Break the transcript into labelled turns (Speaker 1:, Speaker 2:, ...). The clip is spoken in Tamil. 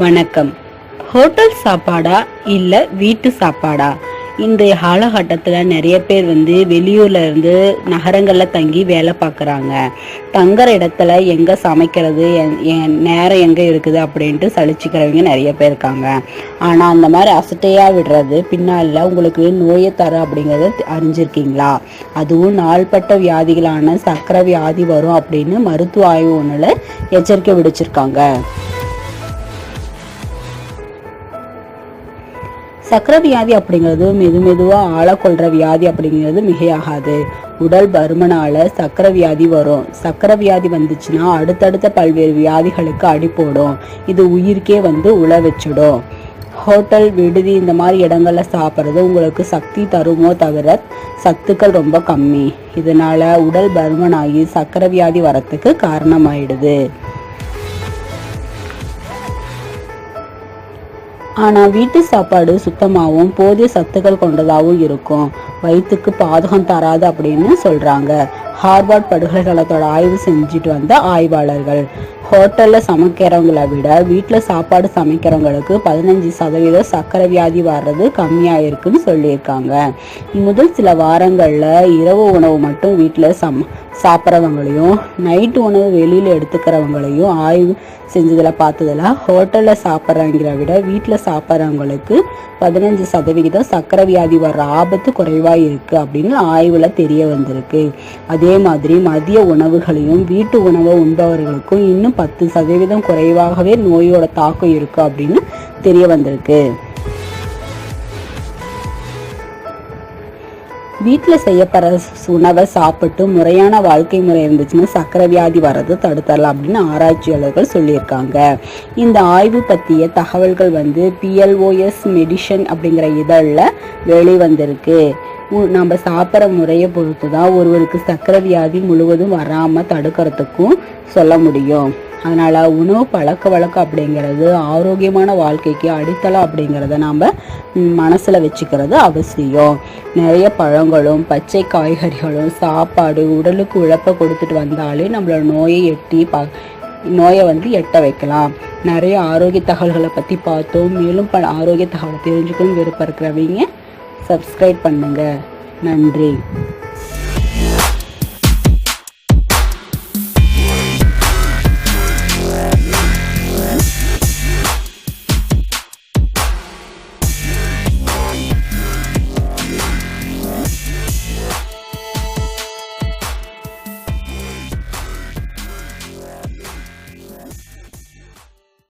Speaker 1: வணக்கம். ஹோட்டல் சாப்பாடா இல்லை வீட்டு சாப்பாடா? இன்றைய காலகட்டத்தில் நிறைய பேர் வெளியூர்ல இருந்து நகரங்களில் தங்கி வேலை பார்க்குறாங்க. தங்குற இடத்துல எங்கே சமைக்கிறது, என் நேரம் எங்கே இருக்குது அப்படின்ட்டு சலிச்சுக்கிறவங்க நிறைய பேர் இருக்காங்க. ஆனால் அந்த மாதிரி அசட்டையாக விடுறது பின்னால் உங்களுக்கு நோயை தரும் அப்படிங்கிறத அறிஞ்சிருக்கீங்களா? அதுவும் நாள்பட்ட வியாதிகளான சர்க்கரை வியாதி வரும் அப்படின்னு மருத்துவ ஆய்வு ஒன்றில் எச்சரிக்கை விடுச்சிருக்காங்க. சக்கரை வியாதி அப்படிங்கிறது மெதுவாக ஆளக்கொள்கிற வியாதி அப்படிங்கிறது மிகையாகாது. உடல் பருமனால சக்கரை வியாதி வரும். சக்கரை வியாதி வந்துச்சுன்னா அடுத்தடுத்த பல்வேறு வியாதிகளுக்கு அடிப்போடும். இது உயிருக்கே உழ வச்சிடும். ஹோட்டல், விடுதி இந்த மாதிரி இடங்கள்ல சாப்பிட்றது உங்களுக்கு சக்தி தருமோ தவிர சத்துக்கள் ரொம்ப கம்மி. இதனால உடல் பருமனாகி சக்கரை வியாதி வரத்துக்கு காரணமாயிடுது. ஆனால் வீட்டு சாப்பாடு சுத்தமாகவும் போதிய சத்துக்கள் கொண்டதாகவும் இருக்கும். வயிற்றுக்கு பாதகம் தராது அப்படின்னு சொல்றாங்க ஹார்வர்ட் பல்கலைக்கழகத்தோட ஆய்வு செஞ்சுட்டு வந்த ஆய்வாளர்கள். ஹோட்டலில் சமைக்கிறவங்களை விட வீட்டில் சாப்பாடு சமைக்கிறவங்களுக்கு 15% சர்க்கரை வியாதி வர்றது கம்மியாக இருக்குன்னு சொல்லியிருக்காங்க. முதல் சில வாரங்களில் இரவு உணவு மட்டும் வீட்டில் சாப்பிட்றவங்களையும் நைட்டு உணவு வெளியில் எடுத்துக்கிறவங்களையும் ஆய்வு செஞ்சதில் பார்த்ததில் ஹோட்டலில் சாப்பிட்றவங்களை விட வீட்டில் சாப்பிட்றவங்களுக்கு 15% சர்க்கரை வியாதி வர்ற ஆபத்து குறைவாக இருக்குது அப்படின்னு ஆய்வில் தெரிய வந்திருக்கு. அதே மாதிரி மதிய உணவுகளையும் வீட்டு உணவை உண்பவர்களுக்கும் இன்னும் 10% குறைவாகவே நோயோட தாக்கம் இருக்குது அப்படின்னு தெரிய வந்திருக்கு. வீட்டில் செய்யப்படுற உணவை சாப்பிட்டு முறையான வாழ்க்கை முறை இருந்துச்சுன்னா சக்கரை வியாதி வர்றது தடுத்தரலாம் அப்படின்னு ஆராய்ச்சியாளர்கள் சொல்லியிருக்காங்க. இந்த ஆய்வு பற்றிய தகவல்கள் PLOS மெடிசன் அப்படிங்கிற இதழில் வெளிவந்திருக்கு. நம்ம சாப்பிட்ற முறையை பொறுத்து தான் ஒருவருக்கு சக்கரை வியாதி முழுவதும் வராமல் தடுக்கிறதுக்கும் சொல்ல முடியும். அதனால் உணவு பழக்க வழக்கம் அப்படிங்கிறது ஆரோக்கியமான வாழ்க்கைக்கு அடித்தளம் அப்படிங்கிறத நாம் மனசில் வச்சுக்கிறது அவசியம். நிறைய பழங்களும் பச்சை காய்கறிகளும் சாப்பாடு உடலுக்கு உழைப்பை கொடுத்துட்டு வந்தாலே நம்மளோட நோயை எட்ட வைக்கலாம். நிறைய ஆரோக்கிய தகவல்களை பற்றி பார்த்தோம். மேலும் பல ஆரோக்கிய தகவலை தெரிஞ்சுக்கணும் விருப்பம் இருக்கிறவங்க சப்ஸ்கிரைப் பண்ணுங்கள். நன்றி.